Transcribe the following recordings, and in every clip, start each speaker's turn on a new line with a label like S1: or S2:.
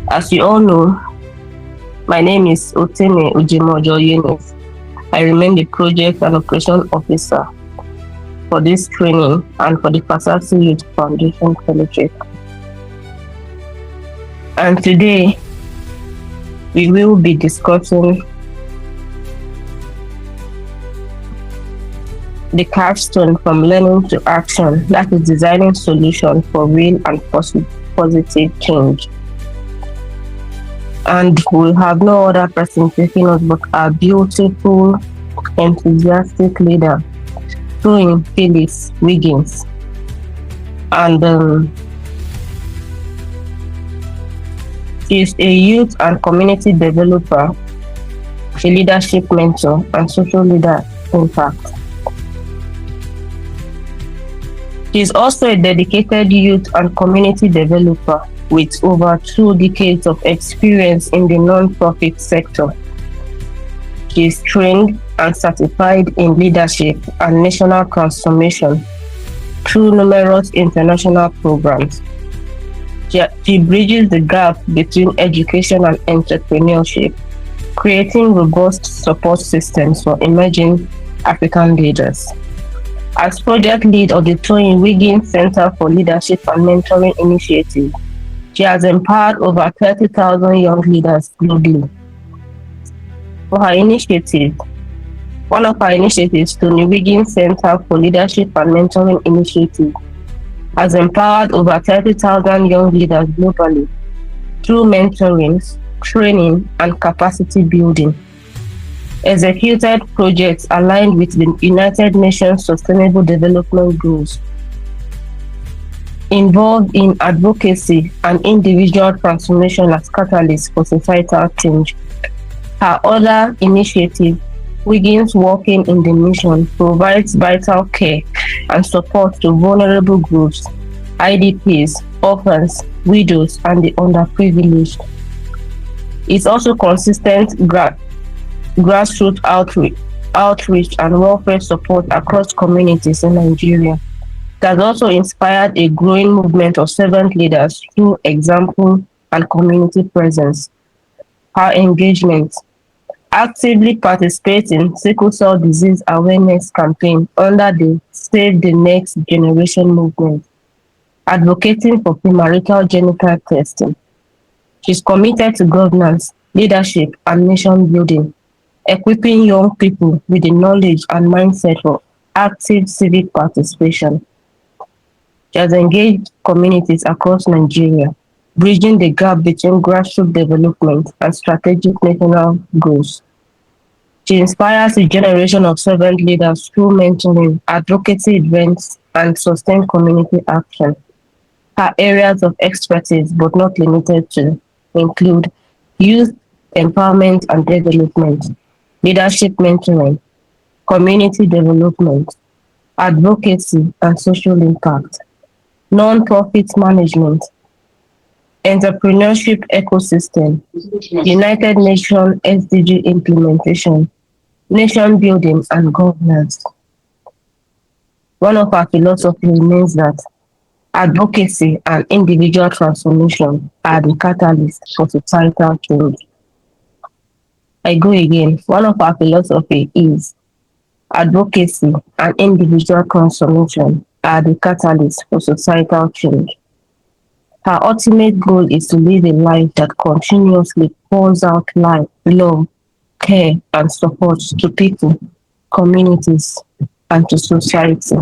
S1: As you all know, my name is Otene Ujimojo Yunis. I remain the Project and Operation Officer for this training and for the Fasasi Youth Foundation Fellowship. And today, we will be discussing the Capstone from Learning to Action, that is designing solutions for real and positive change. And we'll have no other person taking us but our beautiful, enthusiastic leader, Toyin Wiggins. And she's a youth and community developer, a leadership mentor, and social leader impact. She is also a dedicated youth and community developer with over 2 decades of experience in the non-profit sector. She is trained and certified in leadership and national transformation through numerous international programs. She bridges the gap between education and entrepreneurship, creating robust support systems for emerging African leaders. As project lead of the Toyin Wiggins Center for Leadership and Mentoring Initiative, she has empowered over 30,000 young leaders globally. For her initiative, one of her initiatives, Toyin Wiggins Center for Leadership and Mentoring Initiative, has empowered over 30,000 young leaders globally through mentoring, training, and capacity building. Executed projects aligned with the United Nations Sustainable Development Goals, involved in advocacy and individual transformation as catalysts for societal change. Her other initiative, Wiggins Walking in the Mission, provides vital care and support to vulnerable groups, IDPs, orphans, widows, and the underprivileged. It's also consistent grassroots outreach and welfare support across communities in Nigeria. It has also inspired a growing movement of servant leaders through example and community presence. Her engagement: actively participate in sickle cell disease awareness campaign under the Save the Next Generation movement, advocating for premarital genital testing. She's committed to governance, leadership, and nation building, equipping young people with the knowledge and mindset for active civic participation. She has engaged communities across Nigeria, bridging the gap between grassroots development and strategic national goals. She inspires a generation of servant leaders through mentoring, advocacy events, and sustained community action. Her areas of expertise, but not limited to, include youth empowerment and development, leadership mentoring, community development, advocacy and social impact, non-profit management, entrepreneurship ecosystem, United Nations SDG implementation, nation building, and governance. One of our philosophies remains that advocacy and individual transformation are the catalyst for societal change. I go again. One of our philosophy is advocacy and individual transformation are the catalyst for societal change. Her ultimate goal is to live a life that continuously pours out life, love, care, and support to people, communities, and to society.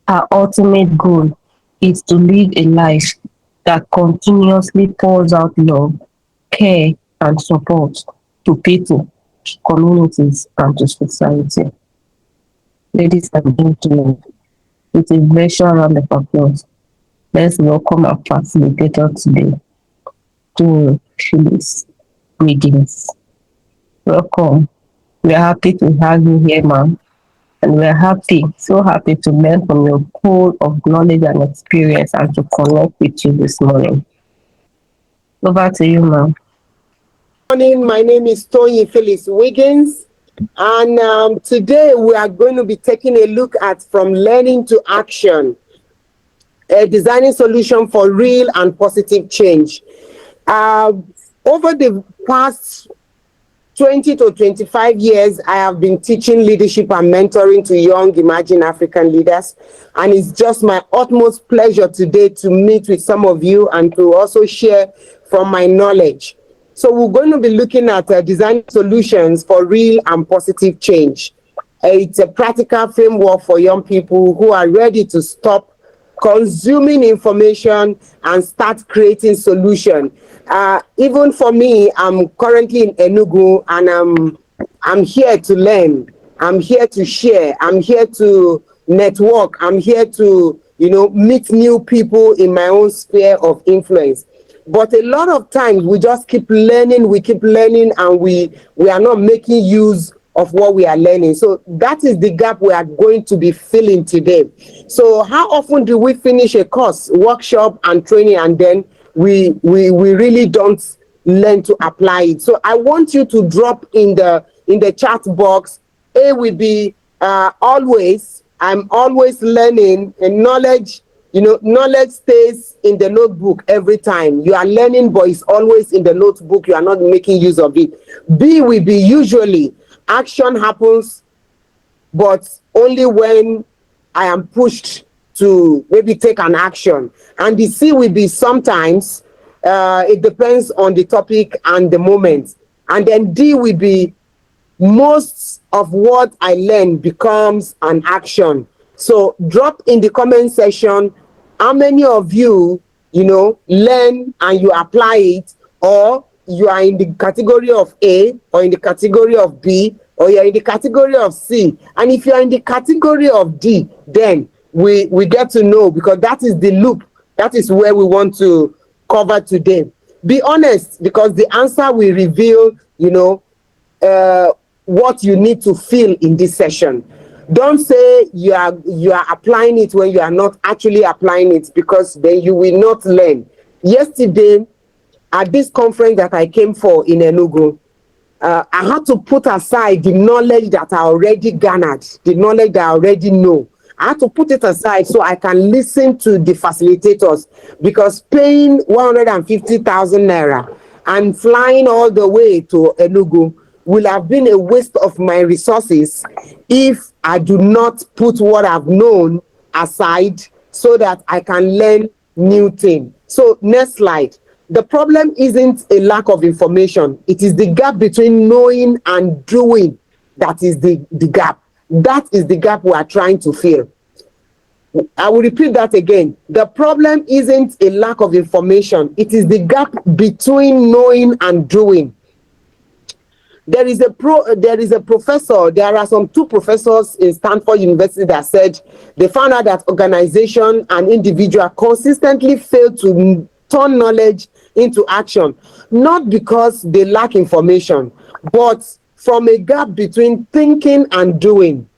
S1: Her ultimate goal is to live a life that continuously pours out love, care, and support to people, communities, and to society. Ladies and gentlemen, with a virtual round of applause, let's welcome our facilitator today, to Phyllis Wiggins. Welcome. We're happy to have you here, ma'am. And we're so happy to learn from your pool of knowledge and experience and to connect with you this morning. Over to you, ma'am.
S2: Morning, my name is Toyin Wiggins, and today we are going to be taking a look at From Learning to Action, a designing solution for real and positive change. Uh, Over the past 20 to 25 years, I have been teaching leadership and mentoring to young emerging African leaders. And it's just my utmost pleasure today to meet with some of you and to also share from my knowledge. So we're going to be looking at design solutions for real and positive change. It's a practical framework for young people who are ready to stop consuming information and start creating solution. Even for me, I'm currently in Enugu and I'm here to learn. I'm here to share. I'm here to network. I'm here to, meet new people in my own sphere of influence. But a lot of times we just keep learning, and we are not making use of what we are learning. So that is the gap we are going to be filling today. So how often do we finish a course, workshop and training, and then we really don't learn to apply it? So I want you to drop in the chat box. A will be always. I'm always learning, and knowledge stays in the notebook every time. You are learning, but it's always in the notebook. You are not making use of it. B will be usually. Action happens, but only when I am pushed to maybe take an action. And the C will be sometimes. It depends on the topic and the moment. And then D will be most of what I learn becomes an action. So drop in the comment section how many of you, learn and you apply it, or you are in the category of A, or in the category of B, or you're in the category of C. And if you're in the category of D, then we get to know, because that is the loop. That is where we want to cover today. Be honest, because the answer will reveal, what you need to feel in this session. Don't say you are applying it when you are not actually applying it, because then you will not learn. Yesterday, at this conference that I came for in Enugu, I had to put aside the knowledge that I already garnered, the knowledge that I already know. I had to put it aside so I can listen to the facilitators, because paying 150,000 naira and flying all the way to Enugu will have been a waste of my resources if I do not put what I've known aside so that I can learn new things. So next slide. The problem isn't a lack of information. It is the gap between knowing and doing that is the gap. That is the gap we are trying to fill. I will repeat that again. The problem isn't a lack of information. It is the gap between knowing and doing. There is a professor, there are some two professors in Stanford University that said they found out that organization and individual consistently fail to turn knowledge into action, not because they lack information, but from a gap between thinking and doing.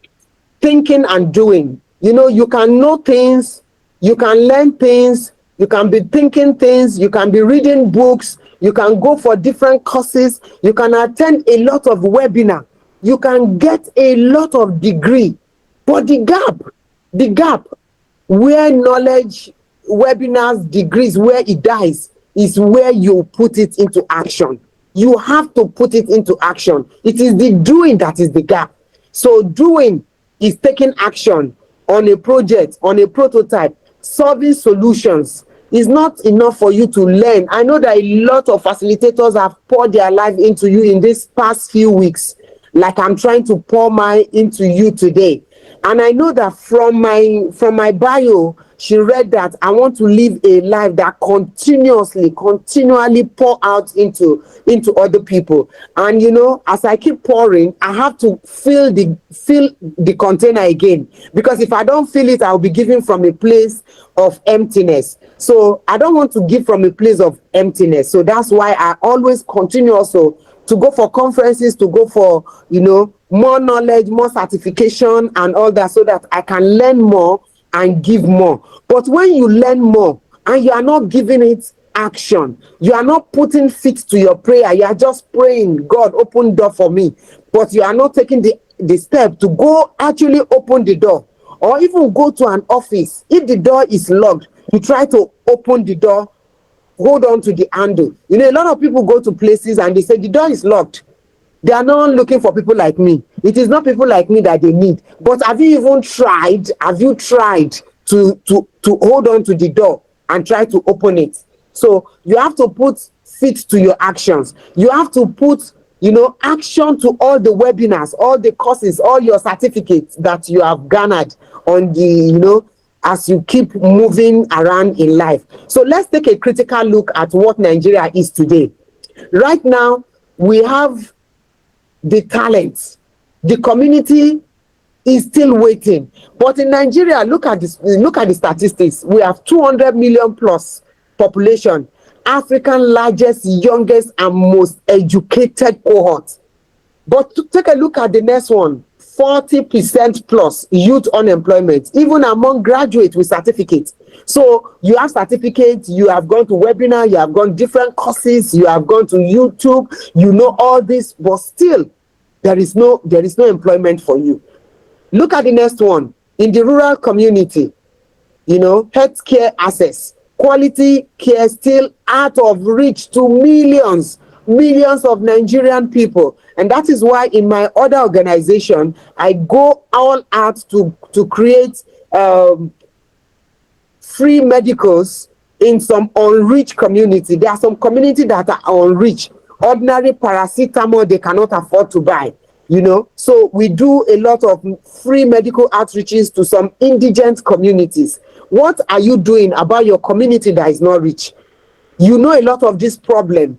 S2: Thinking and doing. You can know things, you can learn things, you can be thinking things, you can be reading books, you can go for different courses, you can attend a lot of webinar, you can get a lot of degree, but the gap where knowledge, webinars, degrees, where it dies is where you put it into action. You have to put it into action. It is the doing that is the gap. So doing is taking action on a project, on a prototype, solving solutions. Is not enough for you to learn. I know that a lot of facilitators have poured their life into you in these past few weeks, like I'm trying to pour mine into you today. And I know that from my bio, she read that I want to live a life that continually pour out into other people. And as I keep pouring, I have to fill the container again, because if I don't fill it, I'll be giving from a place of emptiness. So I don't want to give from a place of emptiness. So that's why I always continue also to go for conferences, to go for more knowledge, more certification and all that, so that I can learn more and give more. But when you learn more and you are not giving it action, you are not putting feet to your prayer, you are just praying, God, open door for me, but you are not taking the step to go actually open the door, or even go to an office. If the door is locked, you try to open the door hold on to the handle. You know, a lot of people go to places and they say the door is locked. They are not looking for people like me. It is not people like me that they need. But have you even tried? Have you tried to hold on to the door and try to open it? So you have to put feet to your actions. You have to put, you know, action to all the webinars, all the courses, all your certificates that you have garnered on the, you know, as you keep moving around in life. So let's take a critical look at what Nigeria is today. Right now, we have the talent. The community is still waiting. But in Nigeria, look at this, look at the statistics. We have 200 million plus population, African largest, youngest, and most educated cohort. But take a look at the next one. 40% plus youth unemployment, even among graduates with certificates. So you have certificates, you have gone to webinar, you have gone different courses, you have gone to YouTube, you know all this, but still there is no employment for you. Look at the next one. In the rural community, you know, healthcare access, quality care still out of reach to millions of Nigerian people. And that is why in my other organization, I go all out to create free medicals in some unreached community. There are some community that are unreached. Ordinary paracetamol they cannot afford to buy, you know. So we do a lot of free medical outreaches to some indigent communities. What are you doing about your community that is not rich? You know a lot of this problem.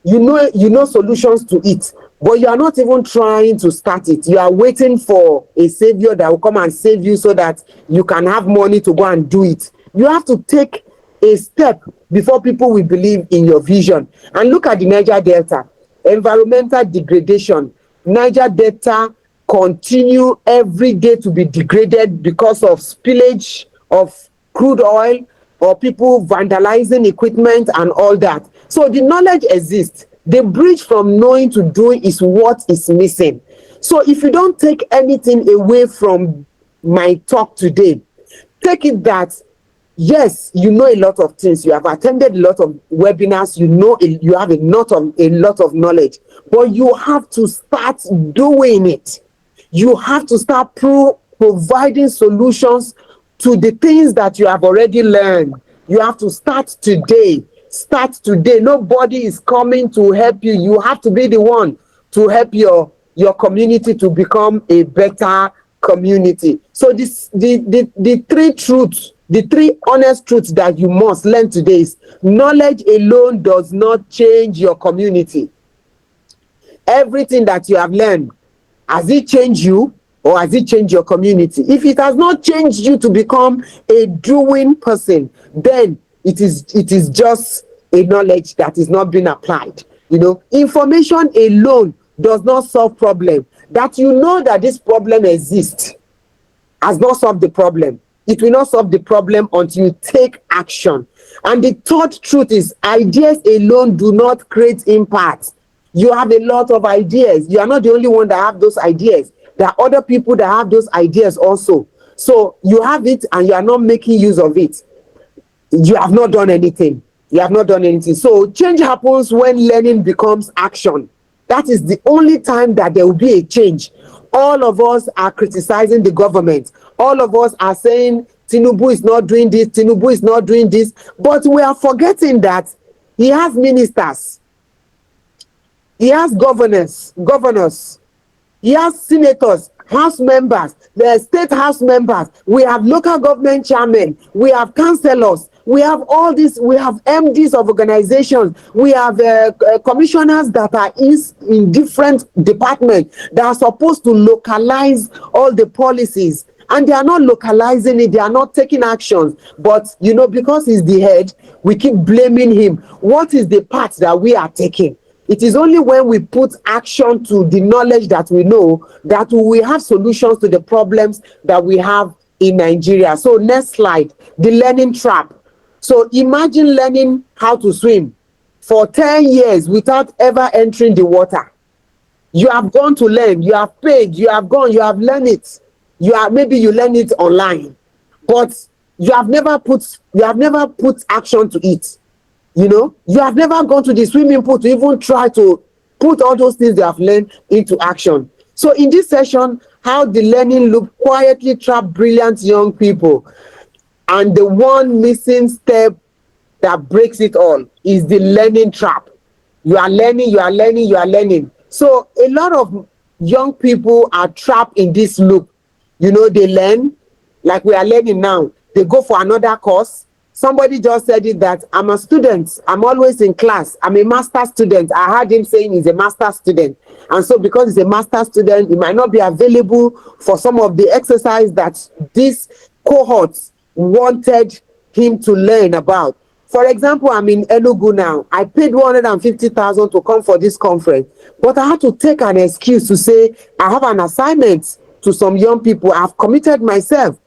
S2: You know solutions to it, but you are not even trying to start it. You are waiting for a savior that will come and save you so that you can have money to go and do it. You have to take a step before people will believe in your vision. And look at the Niger Delta. Environmental degradation. Niger Delta continue every day to be degraded because of spillage of crude oil or people vandalizing equipment and all that. So the knowledge exists. The bridge from knowing to doing is what is missing. So if you don't take anything away from my talk today, take it that yes, you know a lot of things. You have attended a lot of webinars. You know you have a lot of knowledge, but you have to start doing it. You have to start providing solutions to the things that you have already learned. You have to start today. Start today. Nobody is coming to help you. You have to be the one to help your community to become a better community. So the three truths, the three honest truths that you must learn today is knowledge alone does not change your community. Everything that you have learned, has it changed you or has it changed your community? If it has not changed you to become a doing person, then it is just a knowledge that is not being applied. You know, information alone does not solve problem. That you know that this problem exists has not solved the problem. It will not solve the problem until you take action. And the third truth is ideas alone do not create impact. You have a lot of ideas. You are not the only one that have those ideas. There are other people that have those ideas also. So you have it and you are not making use of it. You have not done anything. You have not done anything. So change happens when learning becomes action. That is the only time that there will be a change. All of us are criticizing the government. All of us are saying Tinubu is not doing this, Tinubu is not doing this. But we are forgetting that he has ministers. He has governors. He has senators, house members, the state house members. We have local government chairmen. We have councillors. We have all this. We have MDs of organizations. We have commissioners that are in different departments that are supposed to localize all the policies. And they are not localizing it. They are not taking actions. But, you know, because he's the head, we keep blaming him. What is the part that we are taking? It is only when we put action to the knowledge that we know that we have solutions to the problems that we have in Nigeria. So next slide, the learning trap. So imagine learning how to swim for 10 years without ever entering the water. You have gone to learn, you have paid, you have gone, you have learned it. Maybe you learn it online, but you have never put action to it. You know, you have never gone to the swimming pool to even try to put all those things they have learned into action. So in this session, how the learning loop quietly trap brilliant young people, and the one missing step that breaks it all is the learning trap. You are learning, you are learning, you are learning. So a lot of young people are trapped in this loop. You know, they learn, like we are learning now. They go for another course. Somebody just said it that I'm a student. I'm always in class. I'm a master student. I heard him saying he's a master student. And so because he's a master student, he might not be available for some of the exercise that this cohort wanted him to learn about. For example, I'm in Enugu now. I paid 150,000 to come for this conference, but I had to take an excuse to say I have an assignment to some young people. I've committed myself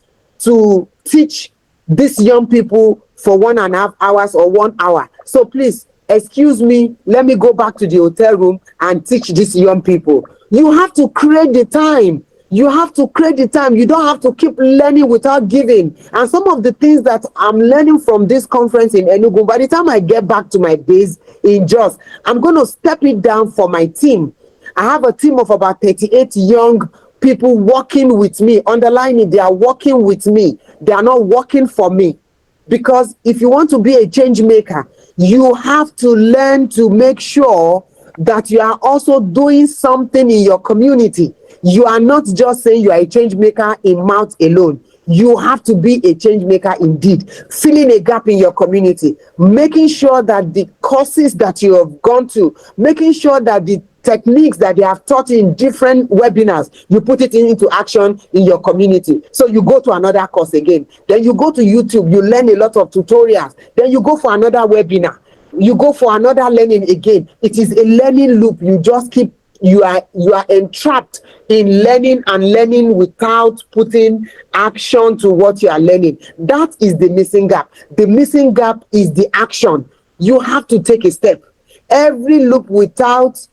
S2: to teach these young people for 1.5 hours or 1 hour. So please excuse me. Let me go back to the hotel room and teach these young people. You have to create the time. You have to create the time. You don't have to keep learning without giving. And some of the things that I'm learning from this conference in Enugu, by the time I get back to my base in Jos, I'm going to step it down for my team. I have a team of about 38 young people working with me. Underline it, they are working with me. They are not working for me. Because if you want to be a change maker, you have to learn to make sure that you are also doing something in your community. You are not just saying you are a change maker in mouth alone. You have to be a change maker indeed, filling a gap in your community, making sure that the courses that you have gone to, making sure that the techniques that they have taught in different webinars, you put it into action in your community. So you go to another course again, then you go to YouTube, you learn a lot of tutorials, then you go for another webinar, you go for another learning again. It is a learning loop. You just keep, you are entrapped in learning and learning without putting action to what you are learning. That is the missing gap. The missing gap is the action. You have to take a step. Every loop without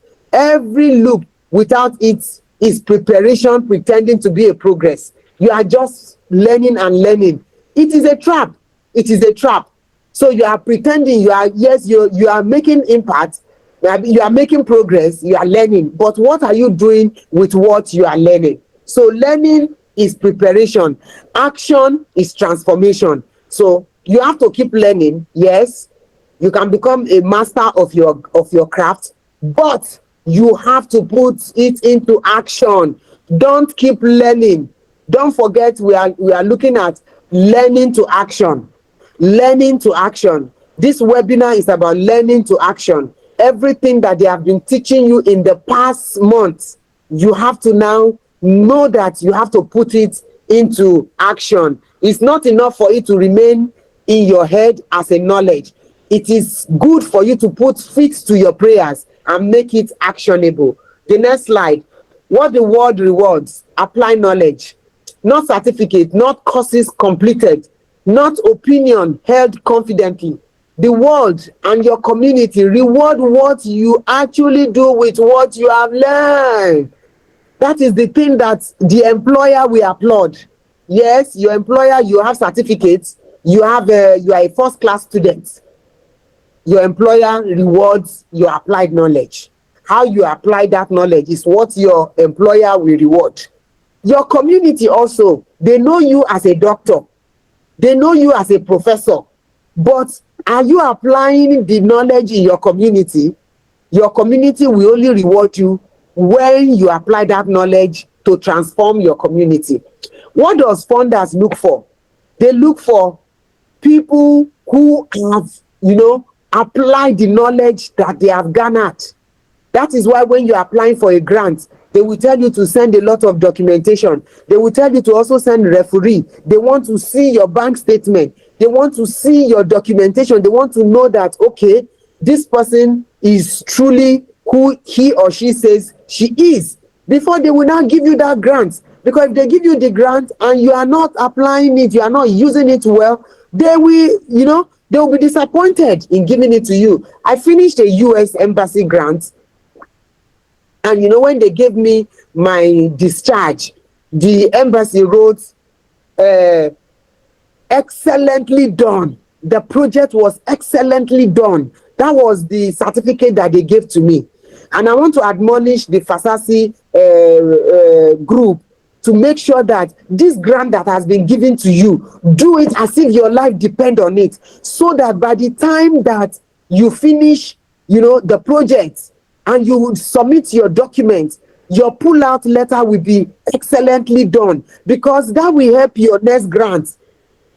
S2: it is preparation pretending to be a progress. You are just learning and learning. It is a trap. It is a trap. So you are pretending you are, yes, you are making impact, you are making progress, you are learning, but what are you doing with what you are learning? So learning is preparation, action is transformation. So you have to keep learning. Yes, you can become a master of your craft, but you have to put it into action. Don't keep learning. Don't forget we are looking at learning to action. Learning to action. This webinar is about learning to action. Everything that they have been teaching you in the past months, you have to now know that you have to put it into action. It's not enough for it to remain in your head as a knowledge. It is good for you to put feet to your prayers and make it actionable. The next slide. What the world rewards: apply knowledge, not certificate, not courses completed, not opinion held confidently. The world and your community reward what you actually do with what you have learned. That is the thing that the employer will applaud. Yes, your employer, you have certificates, you are a first class student. Your employer rewards your applied knowledge. How you apply that knowledge is what your employer will reward. Your community also, they know you as a doctor, they know you as a professor, but are you applying the knowledge in your community? Your community will only reward you when you apply that knowledge to transform your community. What does funders look for? They look for people who have, applied the knowledge that they have garnered. That is why when you're applying for a grant, they will tell you to send a lot of documentation. They will tell you to also send referee. They want to see your bank statement. They want to see your documentation. They want to know that, okay, this person is truly who he or she says she is, before they will not give you that grant. Because if they give you the grant and you are not applying it, you are not using it well, they will be disappointed in giving it to you. I finished a US embassy grant, and when they gave me my discharge, the embassy wrote, excellently done. the project was excellently done. That was the certificate that they gave to me. And I want to admonish the Fasasi group to make sure that this grant that has been given to you, do it as if your life depends on it, so that by the time that you finish, the project, and you will submit your documents, your pull-out letter will be excellently done, because that will help your next grant.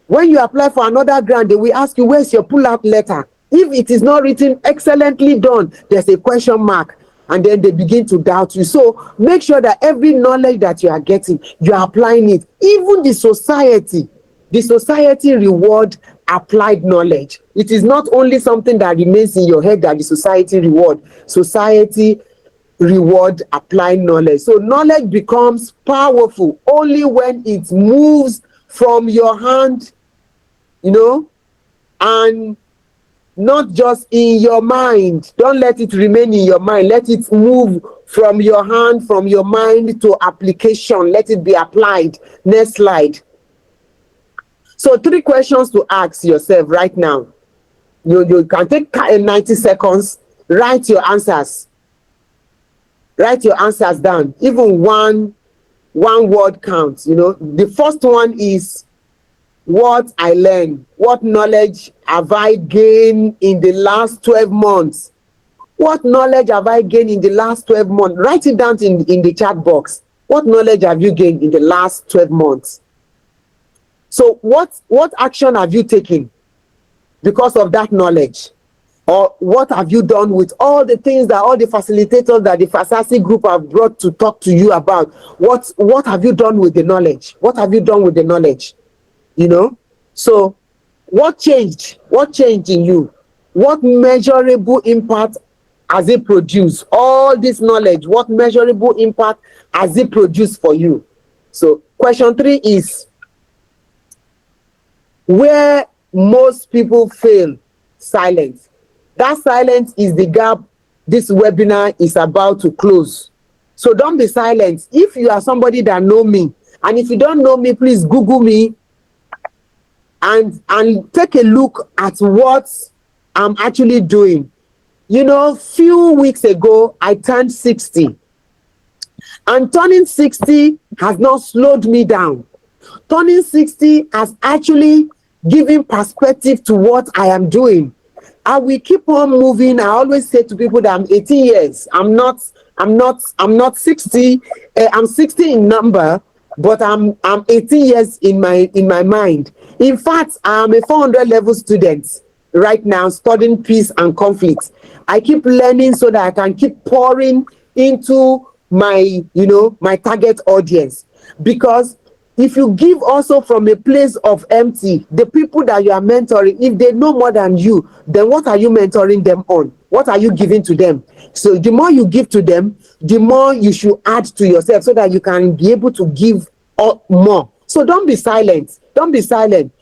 S2: When you apply for another grant, they will ask you, where's your pull-out letter? If it is not written excellently done, there's a question mark, and then they begin to doubt you. So make sure that every knowledge that you are getting, you are applying it. Even the society reward applied knowledge. It is not only something that remains in your head that the society reward. Society reward applied knowledge. So knowledge becomes powerful only when it moves from your hand, and not just in your mind. Don't let it remain in your mind. Let it move from your hand, from your mind to application. Let it be applied. Next slide. So 3 questions to ask yourself right now. You can take 90 seconds. Write your answers. Write your answers down. Even one word counts. The first one is what I learned. What knowledge have I gained in the last 12 months? What knowledge have I gained in the last 12 months? Write it down in the chat box. What knowledge have you gained in the last 12 months? So what action have you taken because of that knowledge? Or what have you done with all the things that all the facilitators that the Fasasi group have brought to talk to you about? What have you done with the knowledge? What have you done with the knowledge? So what changed? What changed in you? What measurable impact has it produced? All this knowledge, what measurable impact has it produced for you? So question 3 is, where most people fail, silence. That silence is the gap this webinar is about to close. So don't be silent. If you are somebody that know me, and if you don't know me, please Google me and take a look at what I'm actually doing. Few weeks ago, I turned 60. And turning 60 has not slowed me down. Turning 60 has actually given perspective to what I am doing. I will keep on moving. I always say to people that I'm 18 years. I'm not 60. I'm 60 in number, but I'm 18 years in my mind. In fact, I'm a 400 level student right now, studying peace and conflict. I keep learning so that I can keep pouring into my target audience. Because if you give also from a place of empty, the people that you are mentoring, if they know more than you, then what are you mentoring them on? What are you giving to them? So the more you give to them, the more you should add to yourself, so that you can be able to give more. So don't be silent. Don't be silent.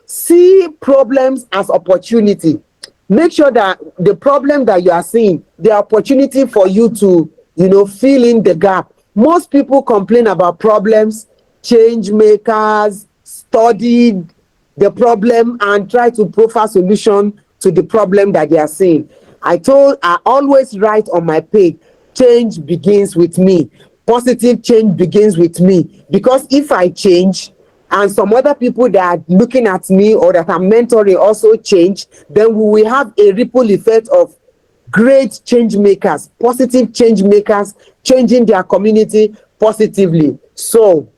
S2: See problems as opportunity. Make sure that the problem that you are seeing, the opportunity for you to, fill in the gap. Most people complain about problems. Change makers studied the problem and try to profile solution to the problem that they are seeing. I always write on my page, change begins with me. Positive change begins with me. Because if I change, and some other people that are looking at me or that I'm mentoring also change, then we will have a ripple effect of great change makers, positive change makers, changing their community positively. So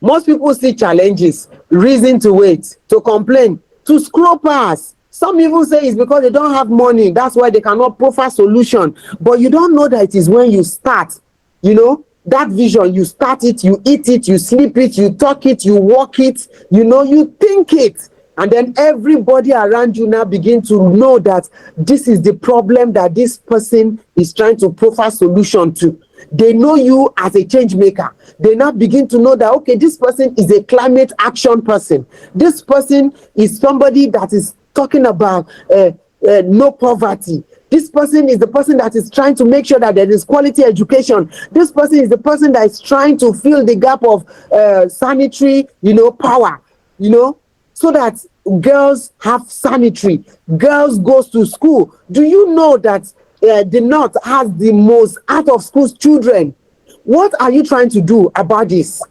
S2: most people see challenges, reason to wait, to complain, to scroll past. Some even say it's because they don't have money. That's why they cannot profile solution. But you don't know that it is when you start, that vision, you start it, you eat it, you sleep it, you talk it, you walk it, you think it. And then everybody around you now begin to know that this is the problem that this person is trying to profile solution to. They know you as a change maker. They now begin to know that, okay, this person is a climate action person. This person is somebody that is talking about no poverty. This person is the person that is trying to make sure that there is quality education. This person is the person that is trying to fill the gap of sanitary, power, so that girls have sanitary, girls goes to school. Do you know that the north has the most out of school children? What are you trying to do about this?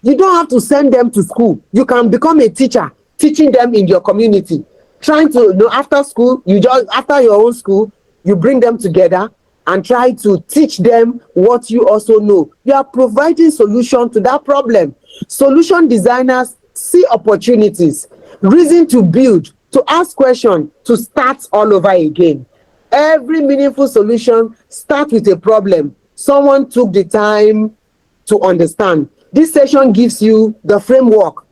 S2: You don't have to send them to school. You can become a teacher, teaching them in your community. Trying to, after school, you just, after your own school, you bring them together and try to teach them what you also know. You are providing solution to that problem. Solution designers see opportunities, reason to build, to ask questions, to start all over again. Every meaningful solution starts with a problem someone took the time to understand. This session gives you the framework.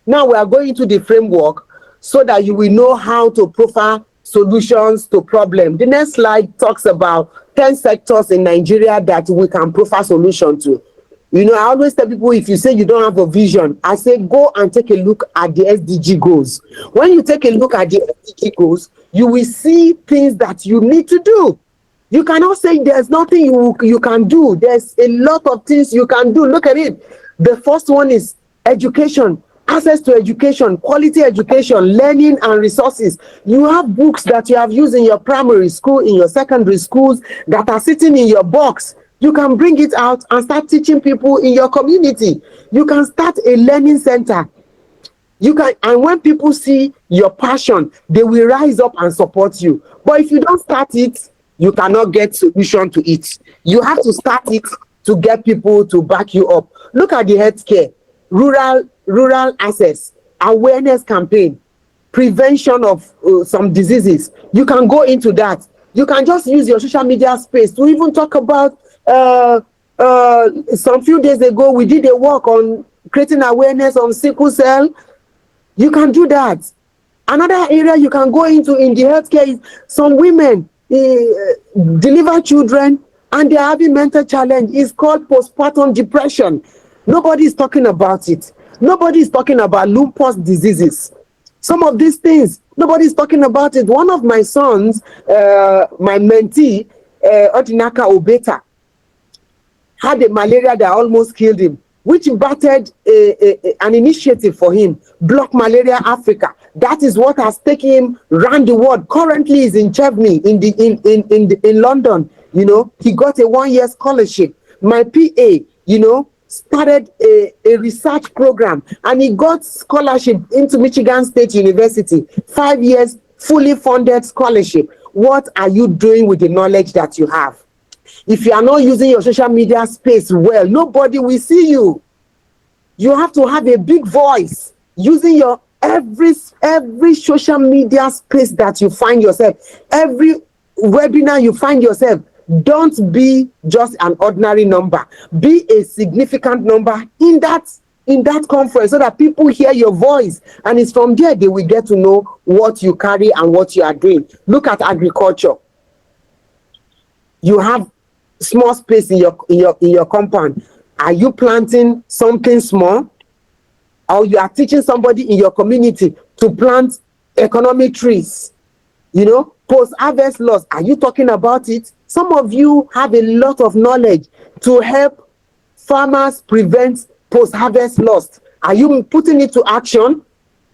S2: Now we are going into the framework so that you will know how to profile solutions to problems. The next slide talks about 10 sectors in Nigeria that we can profile solution to. You know, I always tell people, if you say you don't have a vision, I say go and take a look at the SDG goals. When you take a look at the SDG goals, you will see things that you need to do. You cannot say there's nothing you can do. There's a lot of things you can do. Look at it. The first one is education, access to education, quality education, learning and resources. You have books that you have used in your primary school, in your secondary schools that are sitting in your box. You can bring it out and start teaching people in your community. You can start a learning center. You can, and when people see your passion, they will rise up and support you. But if you don't start it, you cannot get solution to it. You have to start it to get people to back you up. Look at the healthcare, rural access, awareness campaign, prevention of some diseases. You can go into that. You can just use your social media space to even talk about some few days ago, we did a work on creating awareness on sickle cell. You can do that. Another area you can go into in the healthcare is some women deliver children and they're having mental challenge. It's called postpartum depression. Nobody is talking about it. Nobody is talking about lupus diseases. Some of these things, nobody is talking about it. One of my sons, my mentee, Odinaka Obeta, had a malaria that almost killed him, which battered an initiative for him, Block Malaria Africa. That is what has taken him around the world. Currently, is in Chevney in London. You know, he got a 1-year scholarship. My PA, you know, started a research program, and he got scholarship into Michigan State University. 5 years, fully funded scholarship. What are you doing with the knowledge that you have? If you are not using your social media space well, nobody will see you. You have to have a big voice using your every social media space that you find yourself, every webinar you find yourself. Don't be just an ordinary number. Be a significant number in that conference so that people hear your voice, and it's from there they will get to know what you carry and what you are doing. Look at agriculture. You have small space in your compound. Are you planting something small? Or you are teaching somebody in your community to plant economic trees? You know, post-harvest loss, are you talking about it? Some of you have a lot of knowledge to help farmers prevent post-harvest loss. Are you putting it to action?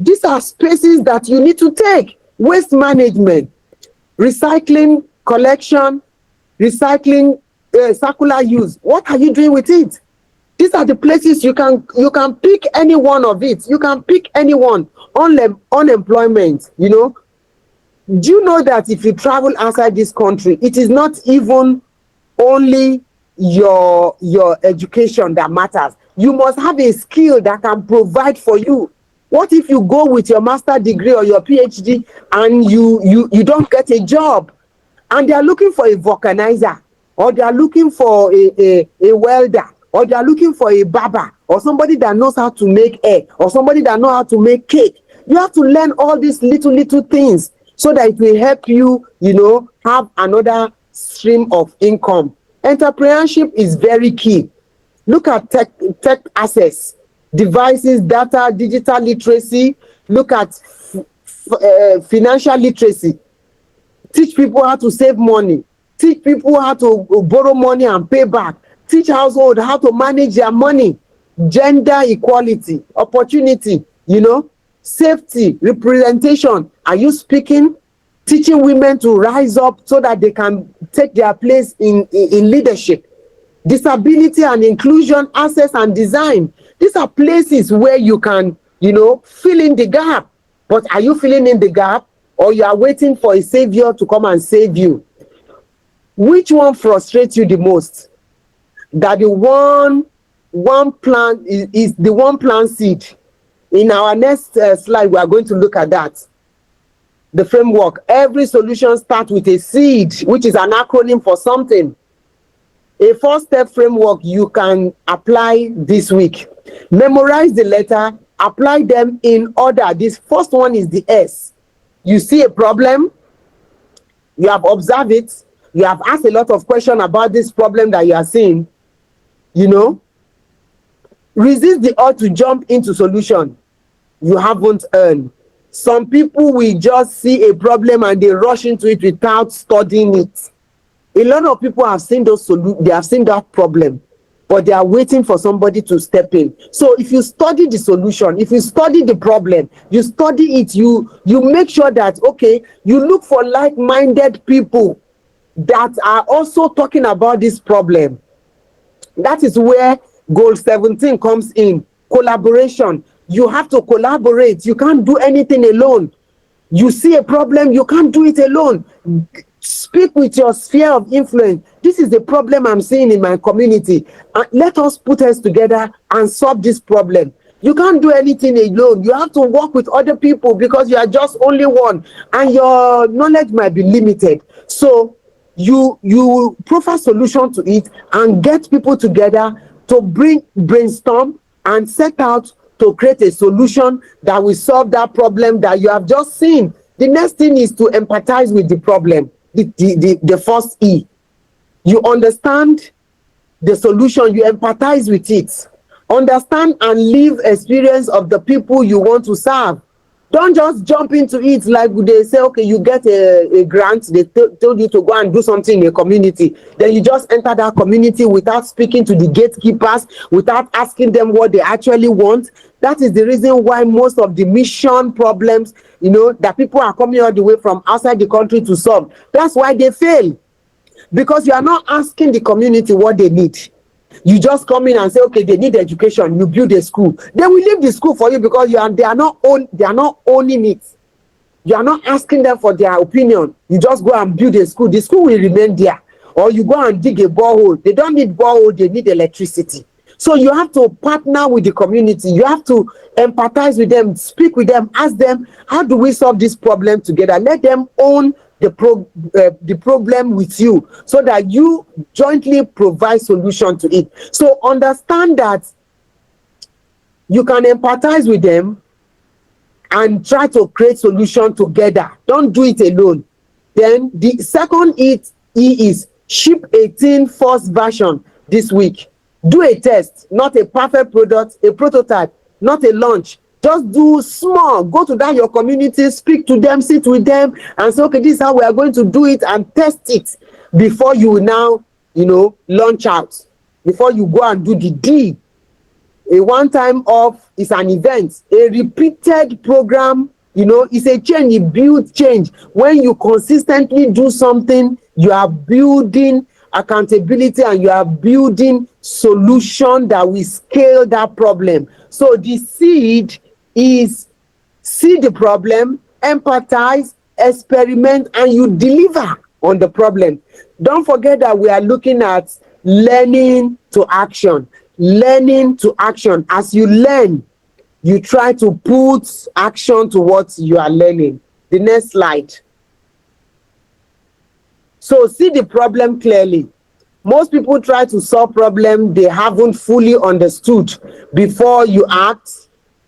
S2: These are spaces that you need to take. Waste management, recycling, collection, recycling, circular use. What are you doing with it? These are the places you can pick any one of it. You can pick anyone. Unemployment, you know. Do you know that if you travel outside this country, it is not even only your education that matters. You must have a skill that can provide for you. What if you go with your master's degree or your PhD and you don't get a job, and they are looking for a vulcanizer, or they are looking for a welder, or they are looking for a barber, or somebody that knows how to make hair, or somebody that knows how to make cake? You have to learn all these little things so that it will help you, you know, have another stream of income. Entrepreneurship is very key. Look at tech access, devices, data, digital literacy. Look at financial literacy. Teach people how to save money. Teach people how to borrow money and pay back. Teach household how to manage their money. Gender equality, opportunity, you know. Safety, representation. Are you speaking, teaching women to rise up so that they can take their place in leadership? Disability and inclusion, access and design. These are places where you can, fill in the gap. But are you filling in the gap, or you are waiting for a savior to come and save you? Which one frustrates you the most? That the one plant is the one plant seed. In our next slide, we are going to look at that. The framework. Every solution starts with a seed, which is an acronym for something. A 4-step framework you can apply this week. Memorize the letter, apply them in order. This first one is the S. You see a problem, you have observed it, you have asked a lot of questions about this problem that you are seeing, resist the urge to jump into solution you haven't earned. Some people will just see a problem and they rush into it without studying it. A lot of people have seen they have seen that problem, but they are waiting for somebody to step in. So if you study the solution, if you study the problem, you study it, you make sure that, okay, you look for like-minded people that are also talking about this problem. That is where goal 17 comes in. Collaboration. You have to collaborate. You can't do anything alone. You see a problem, you can't do it alone. Speak with your sphere of influence. This is the problem I'm seeing in my community. Let us put us together and solve this problem. You can't do anything alone. You have to work with other people because you are just only one and your knowledge might be limited. So you profile solution to it and get people together to brainstorm and set out to create a solution that will solve that problem that you have just seen. The next thing is to empathize with the problem. The first E. You understand the solution, you empathize with it. Understand and live experience of the people you want to serve. Don't just jump into it like they say, okay, you get a grant, they told you to go and do something in a community. Then you just enter that community without speaking to the gatekeepers, without asking them what they actually want. That is the reason why most of the mission problems, that people are coming all the way from outside the country to solve. That's why they fail. Because you are not asking the community what they need. You just come in and say, okay, they need education. You build a school. They will leave the school for you because they are not owning it. You are not asking them for their opinion. You just go and build a school. The school will remain there. Or you go and dig a borehole. They don't need borehole. They need electricity. So you have to partner with the community. You have to empathize with them, speak with them, ask them, how do we solve this problem together? Let them own the problem with you so that you jointly provide solution to it. So understand that you can empathize with them and try to create solution together. Don't do it alone. Then the second E is ship 18 first version this week. Do a test, not a perfect product, a prototype, not a launch. Just do small. Go to that your community, speak to them, sit with them, and say, okay, this is how we are going to do it, and test it before you now, launch out. Before you go and do the D. A one-time off is an event. A repeated program, is a change. You build change. When you consistently do something, you are building accountability and you are building solution that will scale that problem. So the seed is see the problem, empathize, experiment, and you deliver on the problem. Don't forget that we are looking at learning to action. Learning to action. As you learn, you try to put action to what you are learning. The next slide. So see the problem clearly. Most people try to solve problems they haven't fully understood. Before you act,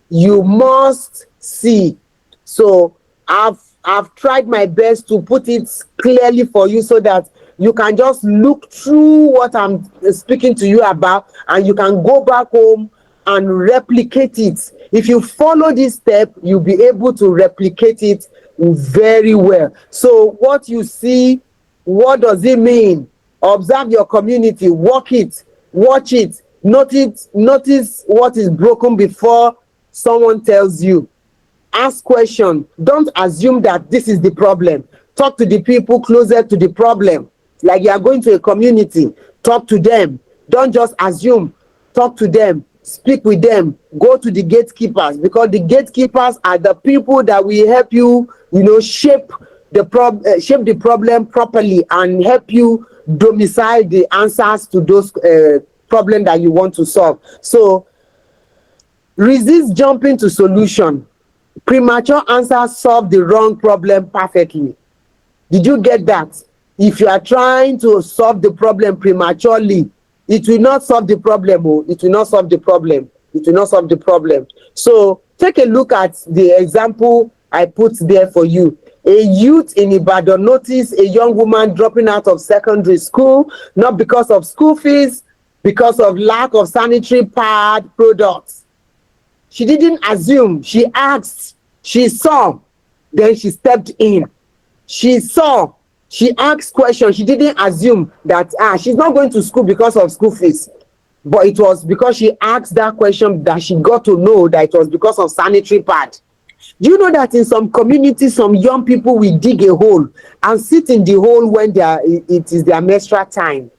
S2: you must see. So I've tried my best to put it clearly for you so that you can just look through what I'm speaking to you about and you can go back home and replicate it. If you follow this step, you'll be able to replicate it very well. So what you see, what does it mean? Observe your community, walk it, watch it, notice what is broken before someone tells you. Ask questions. Don't assume that this is the problem. Talk to the people closer to the problem. Like you are going to a community, talk to them. Don't just assume. Talk to them. Speak with them. Go to the gatekeepers, because the gatekeepers are the people that will help you, shape the problem properly and help you domicile the answers to those problems that you want to solve. So resist jumping to solution. Premature answers solve the wrong problem perfectly. Did you get that? If you are trying to solve the problem prematurely, it will not solve the problem. It will not solve the problem. It will not solve the problem. So take a look at the example I put there for you. A youth in Ibadan noticed a young woman dropping out of secondary school, not because of school fees, because of lack of sanitary pad products. She didn't assume. She asked. She saw. Then she stepped in. She saw. She asked questions. She didn't assume that she's not going to school because of school fees. But it was because she asked that question that she got to know that it was because of sanitary pad. Do you know that in some communities, some young people will dig a hole and sit in the hole when it is their menstrual time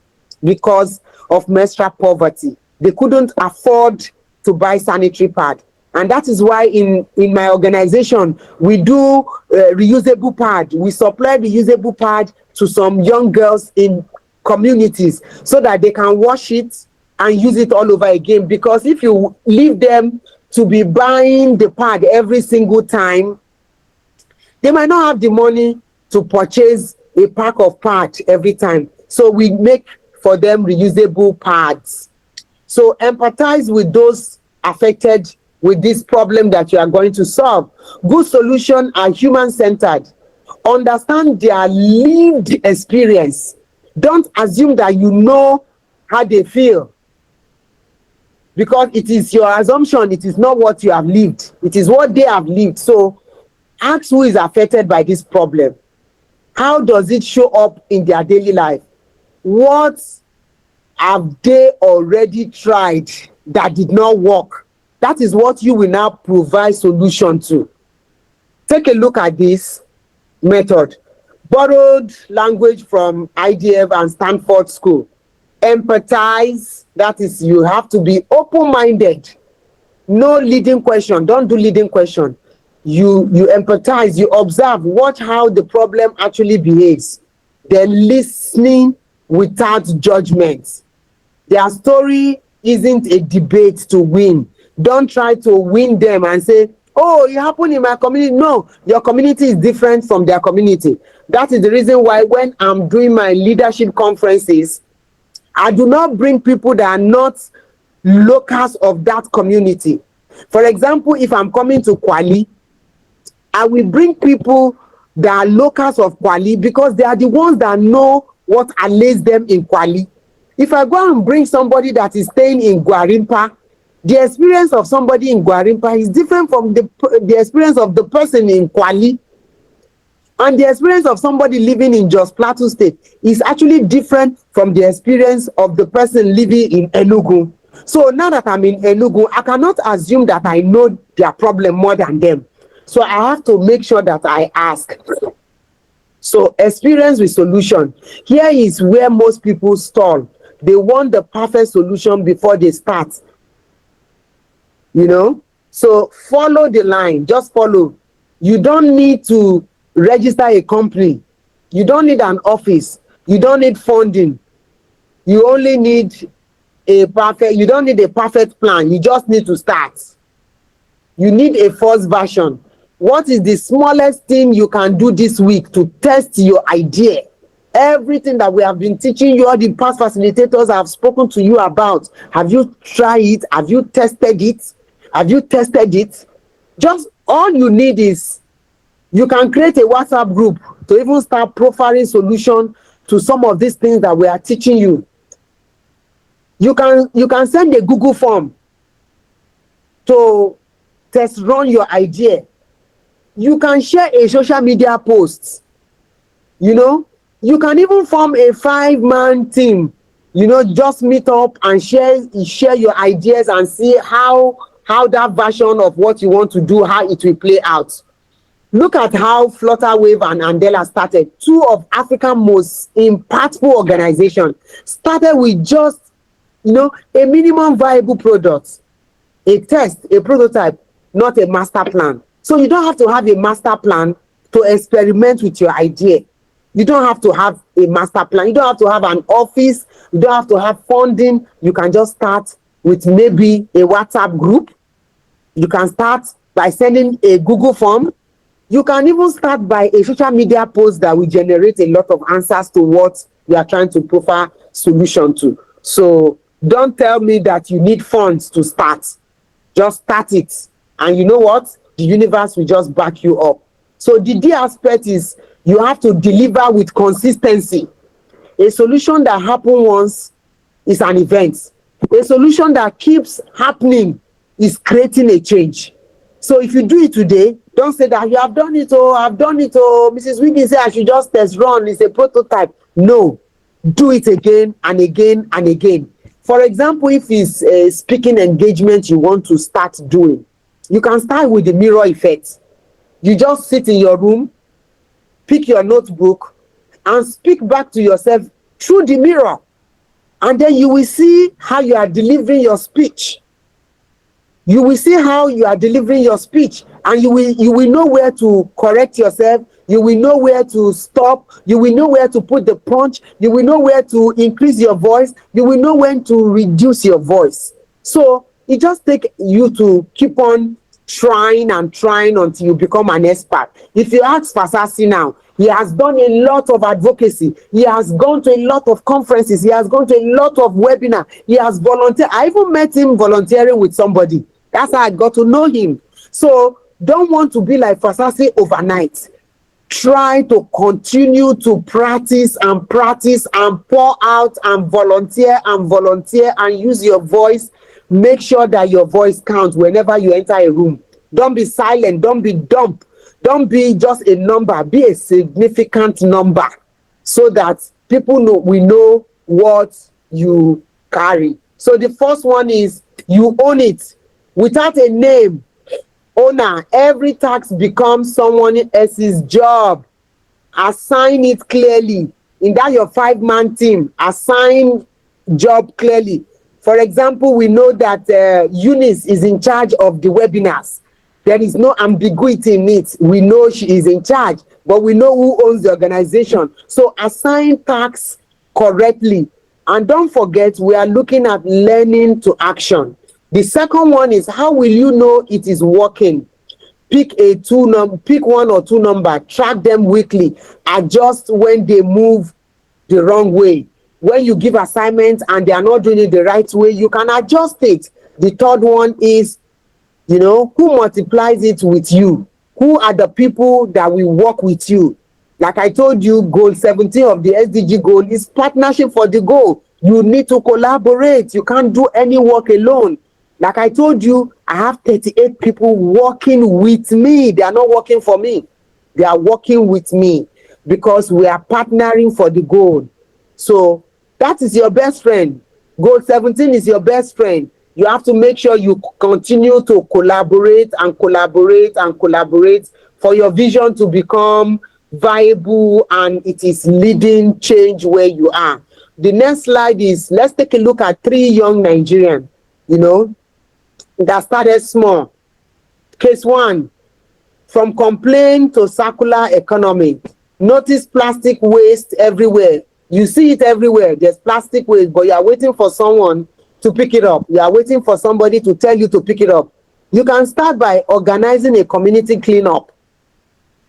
S2: because of menstrual poverty? They couldn't afford to buy sanitary pad. And that is why in my organization, we do reusable pad. We supply reusable pad to some young girls in communities so that they can wash it and use it all over again. Because if you leave them to be buying the pad every single time, they might not have the money to purchase a pack of pad every time. So we make for them reusable pads. So empathize with those affected with this problem that you are going to solve. Good solutions are human-centered. Understand their lived experience. Don't assume that you know how they feel, because it is your assumption. It is not what you have lived. It is what they have lived. So ask who is affected by this problem. How does it show up in their daily life? What have they already tried that did not work? That is what you will now provide solution to. Take a look at this method. Borrowed language from IDF and Stanford School. Empathize, that is, you have to be open-minded. No leading question. Don't do leading question. You empathize, you observe, watch how the problem actually behaves. Then listening without judgment. Their story isn't a debate to win. Don't try to win them and say, oh, it happened in my community. No, your community is different from their community. That is the reason why when I'm doing my leadership conferences, I do not bring people that are not locals of that community. For example, if I'm coming to Kwali, I will bring people that are locals of Kwali because they are the ones that know what allays them in Kwali. If I go and bring somebody that is staying in Gwarimpa, the experience of somebody in Gwarimpa is different from the experience of the person in Kwali. And the experience of somebody living in Jos Plateau State is actually different from the experience of the person living in Enugu. So now that I'm in Enugu, I cannot assume that I know their problem more than them. So I have to make sure that I ask. So experience with solution. Here is where most people stall. They want the perfect solution before they start. So follow the line. Just follow. You don't need to register a company. You don't need an office. You don't need funding. You only need you don't need a perfect plan. You just need to start. You need a first version. What is the smallest thing you can do this week to test your idea? Everything that we have been teaching you, all the past facilitators have spoken to you about. Have you tried it? Have you tested it? Have you tested it? Just all you need is, you can create a WhatsApp group to even start profiling solution to some of these things that we are teaching you. You can send a Google form to test run your idea. You can share a social media post. You can even form a 5-man team. Just meet up and share your ideas and see how how that version of what you want to do, how it will play out. Look at how Flutterwave and Andela started. Two of Africa's most impactful organizations started with just, a minimum viable product, a test, a prototype, not a master plan. So you don't have to have a master plan to experiment with your idea. You don't have to have a master plan. You don't have to have an office. You don't have to have funding. You can just start with maybe a WhatsApp group. You can start by sending a Google form. You can even start by a social media post that will generate a lot of answers to what you are trying to provide solution to. So don't tell me that you need funds to start. Just start it. And you know what? The universe will just back you up. So the D aspect is you have to deliver with consistency. A solution that happens once is an event. A solution that keeps happening is creating a change. So if you do it today, don't say that you have done it, I've done it, Mrs. Wiggins said I should just test run, it's a prototype. No, do it again and again and again. For example, if it's a speaking engagement you want to start doing, you can start with the mirror effect. You just sit in your room, pick your notebook, and speak back to yourself through the mirror. And then you will see how you are delivering your speech. You will see how you are delivering your speech, and you will know where to correct yourself. You will know where to stop. You will know where to put the punch. You will know where to increase your voice. You will know when to reduce your voice. So it just takes you to keep on trying and trying until you become an expert. If you ask Fasasi now, he has done a lot of advocacy. He has gone to a lot of conferences. He has gone to a lot of webinars. He has volunteered. I even met him volunteering with somebody. That's how I got to know him. So don't want to be like Fasasi overnight. Try to continue to practice and pour out and volunteer and use your voice. Make sure that your voice counts whenever you enter a room. Don't be silent. Don't be dumb. Don't be just a number. Be a significant number so that people know we know what you carry. So the first one is you own it. Without a name, owner, every task becomes someone else's job. Assign it clearly. In that your 5-man team, assign job clearly. For example, we know that Eunice is in charge of the webinars. There is no ambiguity in it. We know she is in charge, but we know who owns the organization. So assign tasks correctly. And don't forget, we are looking at learning to action. The second one is how will you know it is working? Pick one or two number, track them weekly, adjust when they move the wrong way. When you give assignments and they are not doing it the right way, you can adjust it. The third one is, who multiplies it with you? Who are the people that will work with you? Like I told you, goal 17 of the SDG goal is partnership for the goal. You need to collaborate. You can't do any work alone. Like I told you, I have 38 people working with me. They are not working for me. They are working with me because we are partnering for the goal. So that is your best friend. Goal 17 is your best friend. You have to make sure you continue to collaborate for your vision to become viable and it is leading change where you are. The next slide is, let's take a look at 3 young Nigerians, that started small. Case 1, from complaint to circular economy. Notice plastic waste everywhere. You see it everywhere. There's plastic waste, but you are waiting for someone to pick it up. You are waiting for somebody to tell you to pick it up. You can start by organizing a community cleanup.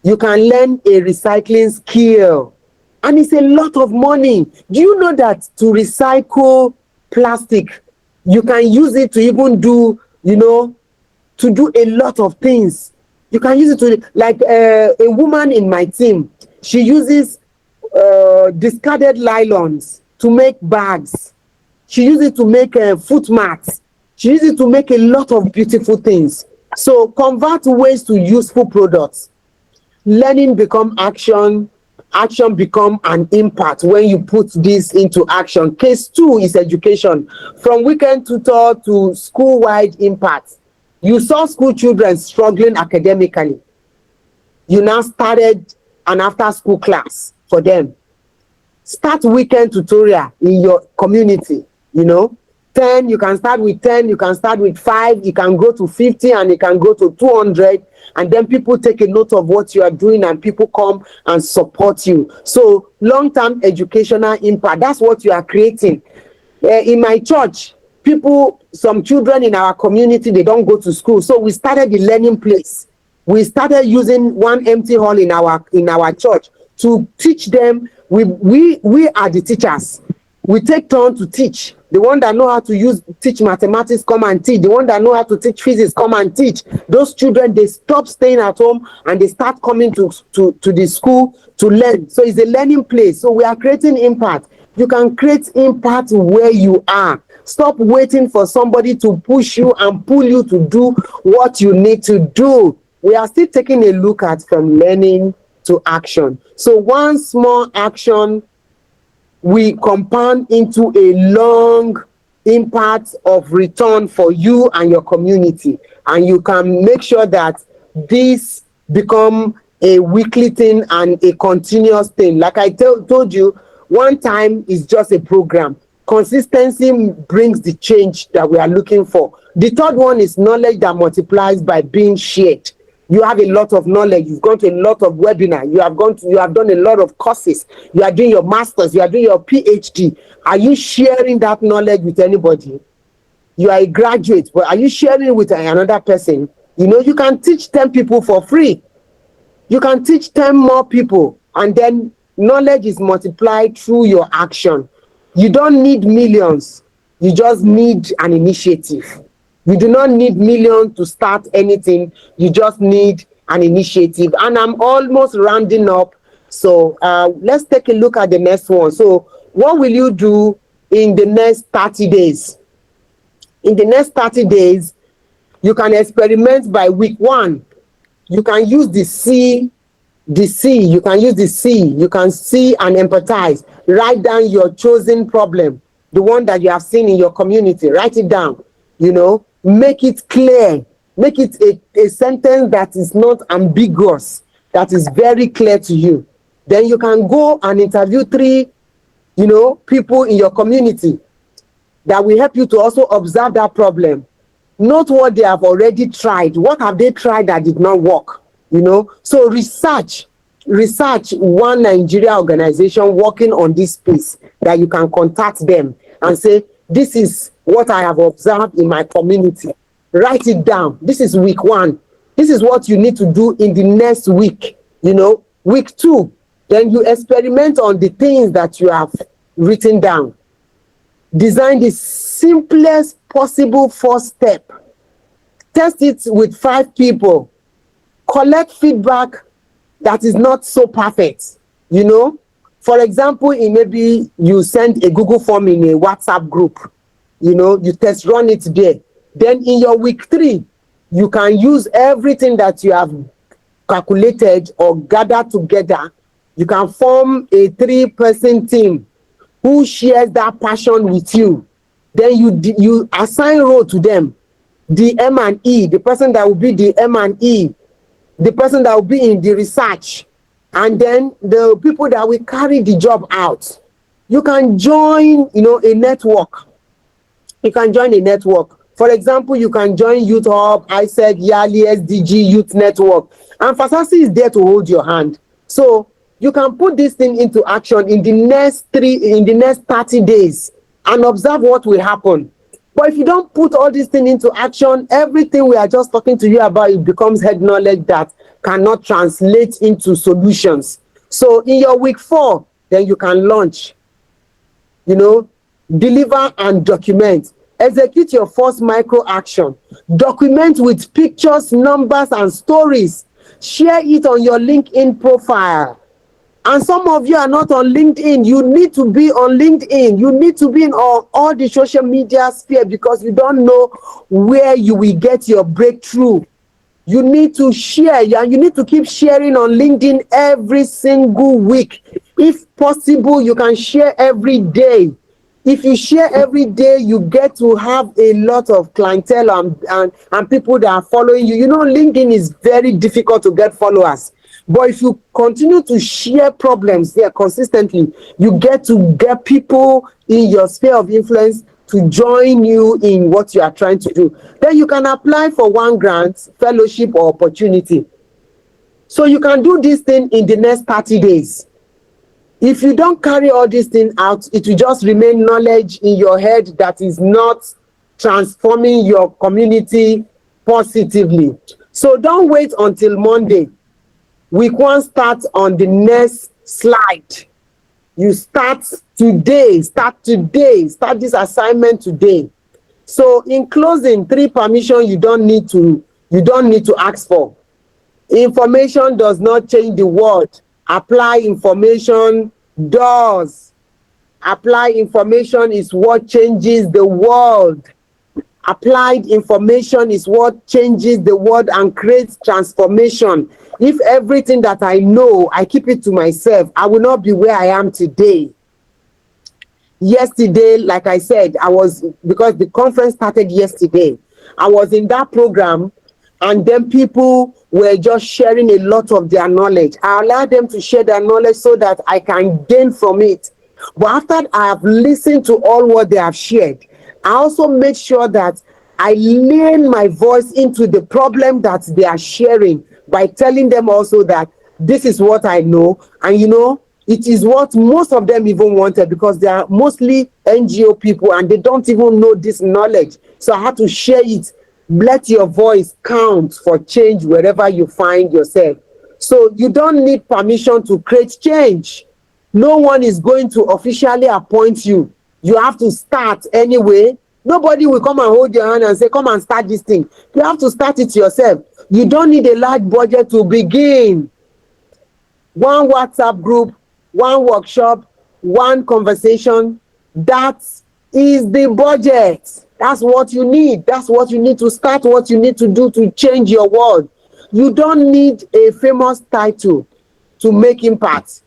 S2: You can learn a recycling skill. And it's a lot of money. Do you know that to recycle plastic, you can use it to even do, to do a lot of things. You can use it to, like a woman in my team, she uses discarded nylons to make bags. She uses it to make foot mats. She uses it to make a lot of beautiful things. So convert waste to useful products. Learning become action. Action become an impact when you put this into action. Case 2 is education. From weekend tutor to school-wide impact. You saw school children struggling academically. You now started an after-school class for them. Start weekend tutorial in your community, 10, you can start with 10, you can start with 5, you can go to 50, and you can go to 200, and then people take a note of what you are doing and people come and support you. So long-term educational impact, that's what you are creating. In my church, some children in our community, they don't go to school, so we started the learning place. We started using one empty hall in our church to teach them. We are the teachers. We take turn to teach. The one that know how to teach mathematics, come and teach. The one that know how to teach physics, come and teach. Those children, they stop staying at home and they start coming to the school to learn. So it's a learning place. So we are creating impact. You can create impact where you are. Stop waiting for somebody to push you and pull you to do what you need to do. We are still taking a look at from learning to action. So one small action we compound into a long impact of return for you and your community. And you can make sure that this become a weekly thing and a continuous thing. Like I told you, one time is just a program. Consistency brings the change that we are looking for. The third one is knowledge that multiplies by being shared. You have a lot of knowledge. You've gone to a lot of webinars. You have done a lot of courses. You are doing your masters. You are doing your PhD. Are you sharing that knowledge with anybody? You are a graduate, but are you sharing it with another person? You can teach 10 people for free. You can teach 10 more people, and then knowledge is multiplied through your action. You don't need millions. You just need an initiative. You do not need millions to start anything. You just need an initiative. And I'm almost rounding up. So let's take a look at the next one. So what will you do in the next 30 days? In the next 30 days, you can experiment by week 1. You can use the C. You can use the C. You can see and empathize. Write down your chosen problem, the one that you have seen in your community. Write it down. Make it clear. Make it a sentence that is not ambiguous, that is very clear to you. Then you can go and interview 3, people in your community that will help you to also observe that problem. Note what they have already tried. What have they tried that did not work? So research one Nigeria organization working on this space that you can contact them and say, this is what I have observed in my community. Write it down. This is week 1. This is what you need to do in the next week. Week 2, then you experiment on the things that you have written down. Design the simplest possible first step. Test it with 5 people. Collect feedback that is not so perfect. For example, maybe you send a Google form in a WhatsApp group. You test run it there. Then in your week 3, you can use everything that you have calculated or gathered together. You can form a 3-person team who shares that passion with you. Then you assign role to them. The M and E, the person that will be the M and E, the person that will be in the research, and then the people that will carry the job out. You can join, a network. You can join a network. For example, you can join Youth Hub, ISEC, Yali, SDG, Youth Network. And Fasasi is there to hold your hand. So you can put this thing into action in the next 30 days and observe what will happen. But if you don't put all these things into action, everything we are just talking to you about, it becomes head knowledge that cannot translate into solutions. So in your week 4, then you can launch, deliver and document. Execute your first micro action. Document with pictures, numbers, and stories. Share it on your LinkedIn profile. And some of you are not on LinkedIn. You need to be on LinkedIn. You need to be in all the social media sphere, because you don't know where you will get your breakthrough. You need to share, and you need to keep sharing on LinkedIn every single week. If possible, you can share every day. If you share every day, you get to have a lot of clientele and people that are following you. You know, LinkedIn is very difficult to get followers. But if you continue to share problems there consistently, you get to get people in your sphere of influence to join you in what you are trying to do. Then you can apply for one grant, fellowship, or opportunity. So you can do this thing in the next 30 days. If you don't carry all these things out, it will just remain knowledge in your head that is not transforming your community positively. So don't wait until Monday. Week one starts on the next slide. You start today, start this assignment today. So in closing, 3 permission you don't need to ask for. Information does not change the world. Apply information does. Apply information is what changes the world. Applied information is what changes the world and creates transformation. If everything that I know, I keep it to myself, I will not be where I am today. Yesterday, like I said, because the conference started yesterday, I was in that program, and then people were just sharing a lot of their knowledge. I allowed them to share their knowledge so that I can gain from it. But after I have listened to all what they have shared, I also made sure that I lean my voice into the problem that they are sharing by telling them also that this is what I know. And it is what most of them even wanted, because they are mostly NGO people and they don't even know this knowledge. So I had to share it. Let your voice count for change wherever you find yourself. So you don't need permission to create change. No one is going to officially appoint you. You have to start anyway. Nobody will come and hold your hand and say, come and start this thing. You have to start it yourself. You don't need a large budget to begin. One WhatsApp group, one workshop, one conversation. That is the budget. That's what you need. That's what you need to start, what you need to do to change your world. You don't need a famous title to make impact.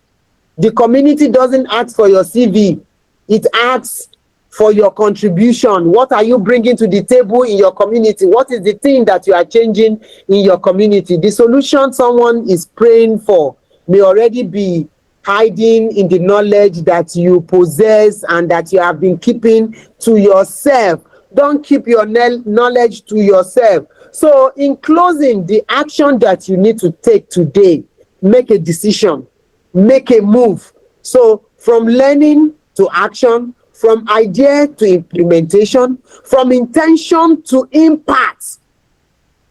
S2: The community doesn't ask for your CV. It asks for your contribution. What are you bringing to the table in your community? What is the thing that you are changing in your community? The solution someone is praying for may already be hiding in the knowledge that you possess and that you have been keeping to yourself. Don't keep your knowledge to yourself. So in closing, the action that you need to take today, make a decision, make a move. So from learning to action, from idea to implementation, from intention to impact.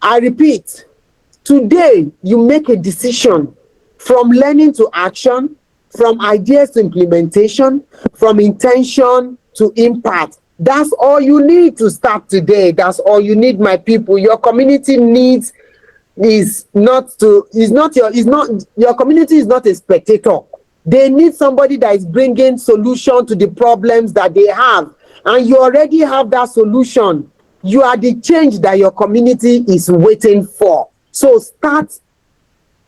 S2: I repeat, today you make a decision from learning to action, from ideas to implementation, from intention to impact. That's all you need to start today. That's all you need, my people. Your community needs your community is not a spectator. They need somebody that is bringing solution to the problems that they have, and you already have that solution. You are the change that your community is waiting for. So start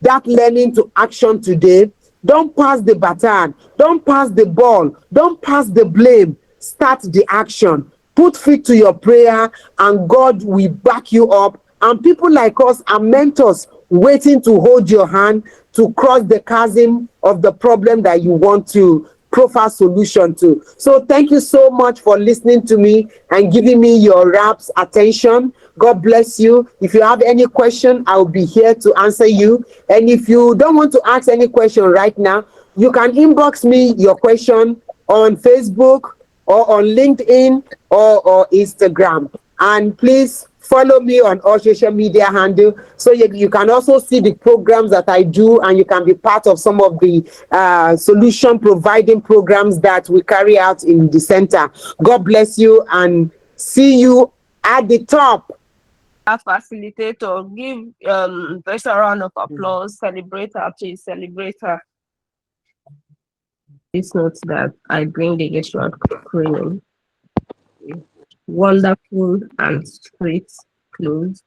S2: that learning to action today. Don't pass the baton, don't pass the ball, don't pass the blame. Start the action. Put feet to your prayer, and God will back you up. And people like us are mentors waiting to hold your hand to cross the chasm of the problem that you want to profile solution to. So thank you so much for listening to me and giving me your rapt attention. God bless you. If you have any question, I'll be here to answer you. And if you don't want to ask any question right now, you can inbox me your question on Facebook or on LinkedIn or Instagram. And please follow me on all social media handle so you can also see the programs that I do, and you can be part of some of the solution providing programs that we carry out in the center. God bless you, and see you at the top.
S1: Our facilitator, give first a round of applause. Celebrate her, please. Celebrate her. This note that I bring the Yeshua acronym. Wonderful and straight close.